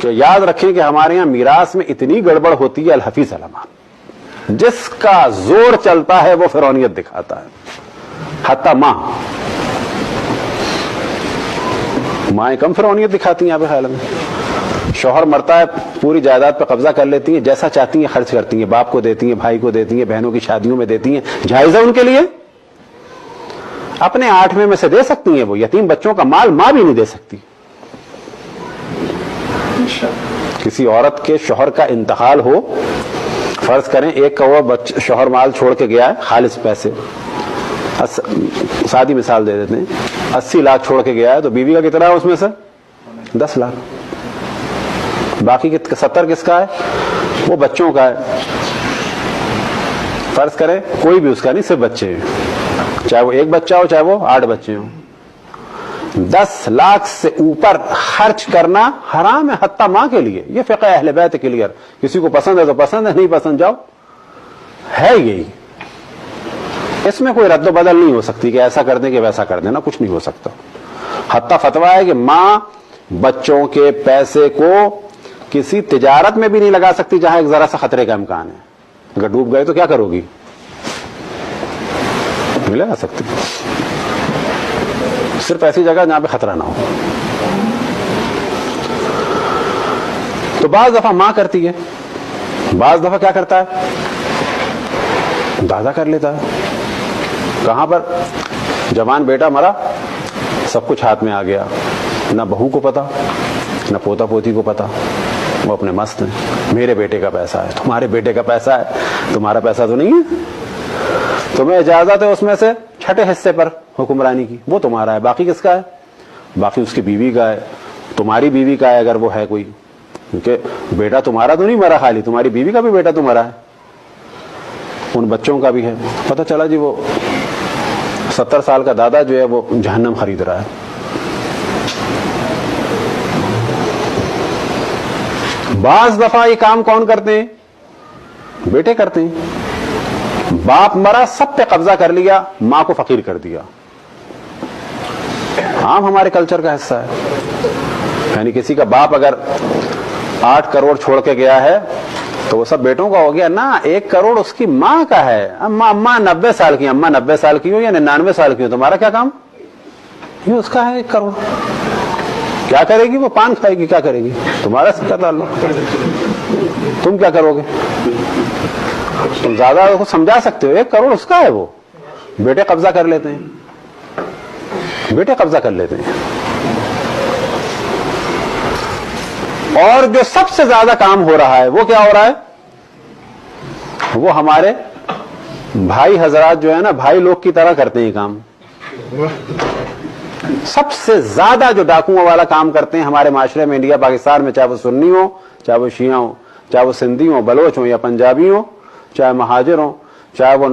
کہ یاد رکھیں کہ ہمارے یہاں میراث میں اتنی گڑبڑ ہوتی ہے، الحفیظ علمان جس کا زور چلتا ہے وہ فرعونیت دکھاتا ہے، حتی مائیں کم فرعونیت دکھاتی ہیں آپ کے خیال میں. شوہر مرتا ہے، پوری جائیداد پہ قبضہ کر لیتی ہیں، جیسا چاہتی ہیں خرچ کرتی ہیں، باپ کو دیتی ہیں، بھائی کو دیتی ہیں، بہنوں کی شادیوں میں دیتی ہیں، جائز ہے ان کے لیے. اپنے 8ویں میں سے دے سکتی ہیں، وہ یتیم بچوں کا مال ماں بھی نہیں دے سکتی. کسی عورت کے شوہر کا انتقال ہو، فرض کریں 1 کروڑ شوہر مال چھوڑ کے گیا ہے، خالص پیسے، سادی مثال دے دیتے ہیں، 80 لاکھ چھوڑ کے گیا ہے، تو بیوی کا کتنا ہے اس میں سے؟ 10 لاکھ. باقی 70 کس کا ہے؟ وہ بچوں کا ہے. فرض کریں کوئی بھی اس کا نہیں، صرف بچے ہیں، چاہے وہ 1 بچہ ہو چاہے وہ 8 بچے ہوں. 10 لاکھ سے اوپر خرچ کرنا حرام ہے، حتی ماں کے لیے. یہ فقہ اہل بیت کلیئر. کسی کو پسند ہے تو پسند ہے، نہیں پسند جاؤ، ہے یہی. اس میں کوئی رد و بدل نہیں ہو سکتی کہ ایسا کر دیں کہ ویسا کر دینا، کچھ نہیں ہو سکتا. حتی فتویٰ ہے کہ ماں بچوں کے پیسے کو کسی تجارت میں بھی نہیں لگا سکتی جہاں ایک ذرا سا خطرے کا امکان ہے. اگر ڈوب گئے تو کیا کرو گی؟ نہیں لگا سکتی. صرف ایسی جگہ جہاں پہ خطرہ نہ ہو. تو بعض دفعہ ماں کرتی ہے، بعض دفعہ کیا کرتا ہے؟ دادا کر لیتا ہے. کہاں پر؟ جوان بیٹا مرا، سب کچھ ہاتھ میں آ گیا، نہ بہو کو پتا نہ پوتا پوتی کو پتا، وہ اپنے مست ہیں. میرے بیٹے کا پیسہ ہے، تمہارے بیٹے کا پیسہ ہے، تمہارا پیسہ تو نہیں ہے. تمہیں اجازت ہے اس میں سے چھٹے حصے پر حکمرانی کی، وہ تمہارا ہے. باقی کس کا ہے؟ باقی اس کی بیوی کا ہے، تمہاری بیوی کا ہے اگر وہ ہے کوئی، کیونکہ بیٹا تمہارا تو نہیں مرا خالی، تمہاری بیوی کا بھی بیٹا تمہارا ہے، ان بچوں کا بھی ہے. پتہ چلا جی وہ 70 سال کا دادا جو ہے وہ جہنم خرید رہا ہے. بعض دفعہ یہ کام کون کرتے ہیں؟ بیٹے کرتے ہیں. باپ مرا، سب پہ قبضہ کر لیا، ماں کو فقیر کر دیا. عام ہمارے کلچر کا حصہ ہے. یعنی کسی کا باپ اگر 8 کروڑ چھوڑ کے گیا ہے تو وہ سب بیٹوں کا ہو گیا نا. 1 کروڑ اس کی ماں کا ہے. اماں 90 سال کی، اماں 90 سال کی ہو یا 99 سال کی ہو، تمہارا کیا کام؟ یہ اس کا ہے 1 کروڑ. کیا کرے گی وہ؟ پان کھائے گی. کیا کرے گی؟ تمہارا سے کیا تعلق؟ تم کیا کرو گے؟ تم زیادہ کو سمجھا سکتے ہو. 1 کروڑ اس کا ہے. وہ بیٹے قبضہ کر لیتے ہیں، بیٹے قبضہ کر لیتے ہیں. اور جو سب سے زیادہ کام ہو رہا ہے وہ کیا ہو رہا ہے؟ وہ ہمارے بھائی حضرات جو ہے نا، بھائی لوگ کی طرح کرتے ہیں کام. سب سے زیادہ جو ڈاکوؤں والا کام کرتے ہیں ہمارے معاشرے میں، انڈیا پاکستان میں، چاہے وہ سنی ہو، چاہے وہ شیعہ ہو، چاہے وہ سندھی ہوں، بلوچ ہوں یا پنجابی ہوں، چاہے مہاجر ہوں، چاہے وہ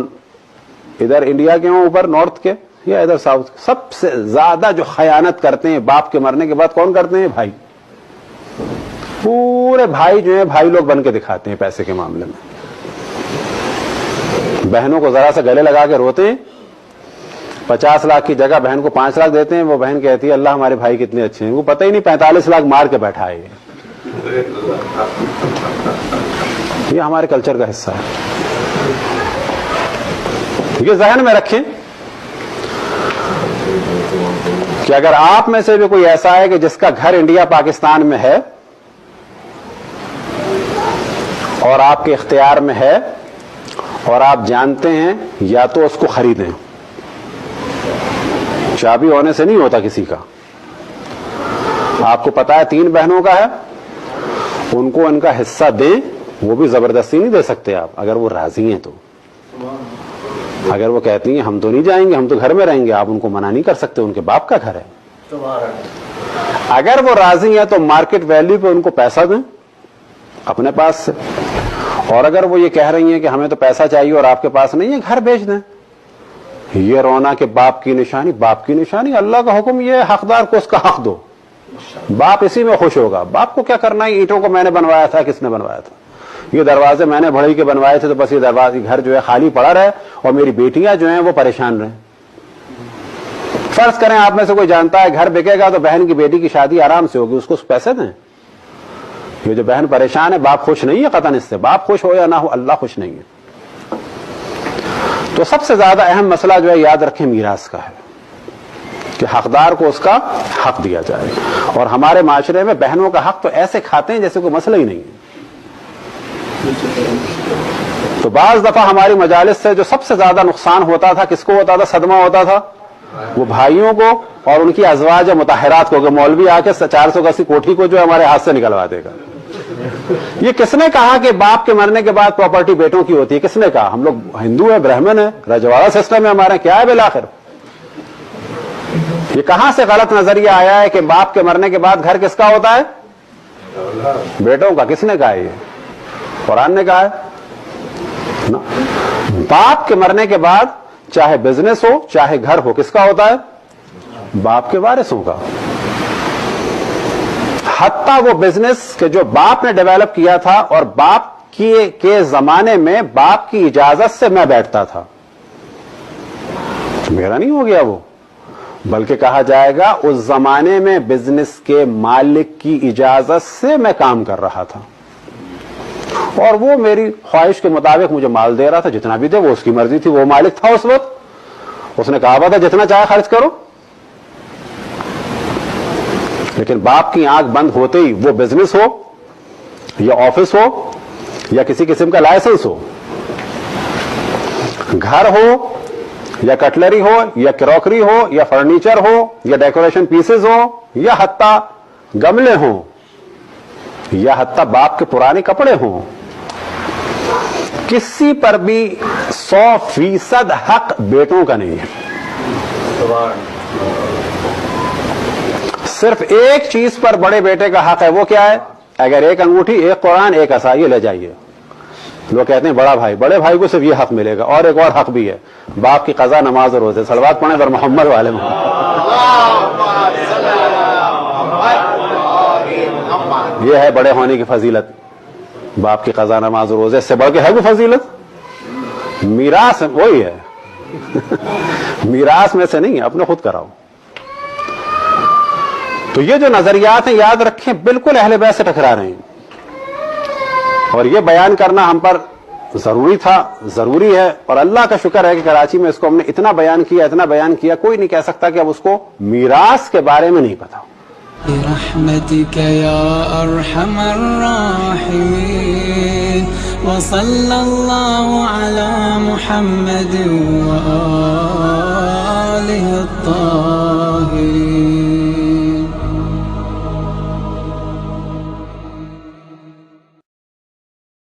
ادھر انڈیا کے ہوں اوپر نارتھ کے یا ادھر ساؤتھ کے، سب سے زیادہ جو خیانت کرتے ہیں باپ کے مرنے کے بعد کون کرتے ہیں؟ بھائی. پورے بھائی جو ہیں بھائی لوگ بن کے دکھاتے ہیں پیسے کے معاملے میں. بہنوں کو ذرا سا گلے لگا کے روتے ہیں. 50 لاکھ کی جگہ بہن کو 5 لاکھ دیتے ہیں. وہ بہن کہتی ہے اللہ ہمارے بھائی کتنے اچھے ہیں. وہ پتہ ہی نہیں 45 لاکھ مار کے بیٹھا ہے. یہ ہمارے کلچر کا حصہ ہے. یہ ذہن میں رکھیں کہ اگر آپ میں سے بھی کوئی ایسا ہے کہ جس کا گھر انڈیا پاکستان میں ہے اور آپ کے اختیار میں ہے اور آپ جانتے ہیں، یا تو اس کو خریدیں. چابی ہونے سے نہیں ہوتا کسی کا. آپ کو پتا ہے 3 بہنوں کا ہے، ان کو ان کا حصہ دیں. وہ بھی زبردستی نہیں دے سکتے آپ، اگر وہ راضی ہیں تو. اگر وہ کہتی ہیں ہم تو نہیں جائیں گے، ہم تو گھر میں رہیں گے، آپ ان کو منع نہیں کر سکتے، ان کے باپ کا گھر ہے. اگر وہ راضی ہیں تو مارکیٹ ویلیو پہ ان کو پیسہ دیں اپنے پاس سے. اور اگر وہ یہ کہہ رہی ہیں کہ ہمیں تو پیسہ چاہیے اور آپ کے پاس نہیں ہے، گھر بیچ دیں. یہ رونا کہ باپ کی نشانی، باپ کی نشانی. اللہ کا حکم یہ ہے حقدار کو اس کا حق دو. باپ اسی میں خوش ہوگا. باپ کو کیا کرنا ہے؟ اینٹوں کو میں نے بنوایا تھا، کس نے بنوایا تھا؟ یہ دروازے میں نے بڑھئی کے بنوائے تھے، تو بس یہ دروازے گھر جو ہے خالی پڑا رہے اور میری بیٹیاں جو ہیں وہ پریشان رہیں. فرض کریں آپ میں سے کوئی جانتا ہے گھر بکے گا تو بہن کی بیٹی کی شادی آرام سے ہوگی، اس کو پیسے دیں. یہ جو بہن پریشان ہے باپ خوش نہیں ہے قطعاً اس سے, باپ خوش ہو یا نہ ہو اللہ خوش نہیں ہے. تو سب سے زیادہ اہم مسئلہ جو ہے یاد رکھیں میراث کا ہے کہ حقدار کو اس کا حق دیا جائے. اور ہمارے معاشرے میں بہنوں کا حق تو ایسے کھاتے ہیں جیسے کوئی مسئلہ ہی نہیں ہے. تو بعض دفعہ ہماری مجالس سے جو سب سے زیادہ نقصان ہوتا تھا کس کو ہوتا تھا, صدمہ ہوتا تھا, وہ بھائیوں کو اور ان کی ازواج مطہرات کو, کہ مولوی آ کے 480 کوٹھی کو جو ہمارے ہاتھ سے نکلوا دے گا. یہ کس نے کہا کہ باپ کے مرنے کے بعد پراپرٹی بیٹوں کی ہوتی ہے؟ کس نے کہا؟ ہم لوگ ہندو ہیں, برہمن ہیں, رجواڑا سسٹم ہے ہمارے, کیا ہے بالآخر؟ یہ کہاں سے غلط نظریہ آیا ہے کہ باپ کے مرنے کے بعد گھر کس کا ہوتا ہے؟ بیٹوں کا. کس نے کہا ہے؟ یہ قرآن نے کہا ہے. باپ کے مرنے کے بعد چاہے بزنس ہو چاہے گھر ہو, کس کا ہوتا ہے؟ باپ کے وارثوں کا. حتیٰ وہ بزنس کہ جو باپ نے ڈیولپ کیا تھا اور باپ کے زمانے میں باپ کی اجازت سے میں بیٹھتا تھا, میرا نہیں ہو گیا وہ, بلکہ کہا جائے گا اس زمانے میں بزنس کے مالک کی اجازت سے میں کام کر رہا تھا, اور وہ میری خواہش کے مطابق مجھے مال دے رہا تھا, جتنا بھی دے وہ اس کی مرضی تھی, وہ مالک تھا اس وقت, اس نے کہا تھا جتنا چاہے خرچ کرو. لیکن باپ کی آنکھ بند ہوتے ہی وہ بزنس ہو یا آفس ہو یا کسی قسم کا لائسنس ہو, گھر ہو یا کٹلری ہو یا کراکری ہو یا فرنیچر ہو یا ڈیکوریشن پیسز ہو یا حتیٰ گملے ہوں یا حتیٰ باپ کے پرانے کپڑے ہوں, کسی پر بھی 100% حق بیٹوں کا نہیں ہے. صرف ایک چیز پر بڑے بیٹے کا حق ہے, وہ کیا ہے؟ اگر ایک انگوٹھی, ایک قرآن, ایک عصا, یہ لے جائیے. لوگ کہتے ہیں بڑا بھائی, بڑے بھائی کو صرف یہ حق ملے گا. اور ایک اور حق بھی ہے, باپ کی قضا, نماز اور روزے. صلوات پڑھیں پر محمد والے یہ ہے بڑے ہونے کی فضیلت, باپ کی قضا, نماز اور روزے. اس سے بڑھ کے ہے وہ فضیلت؟ میراث وہی ہے میراث میں سے نہیں, اپنے خود کراؤ. تو یہ جو نظریات ہیں یاد رکھیں بالکل اہل بیت سے ٹکرا رہے ہیں, اور یہ بیان کرنا ہم پر ضروری تھا, ضروری ہے. اور اللہ کا شکر ہے کہ کراچی میں اس کو ہم نے اتنا بیان کیا, کوئی نہیں کہہ سکتا کہ اب اس کو میراث کے بارے میں نہیں پتا. برحمتك يا أرحم الراحمين وصلى الله على محمد وآله الطاهرين.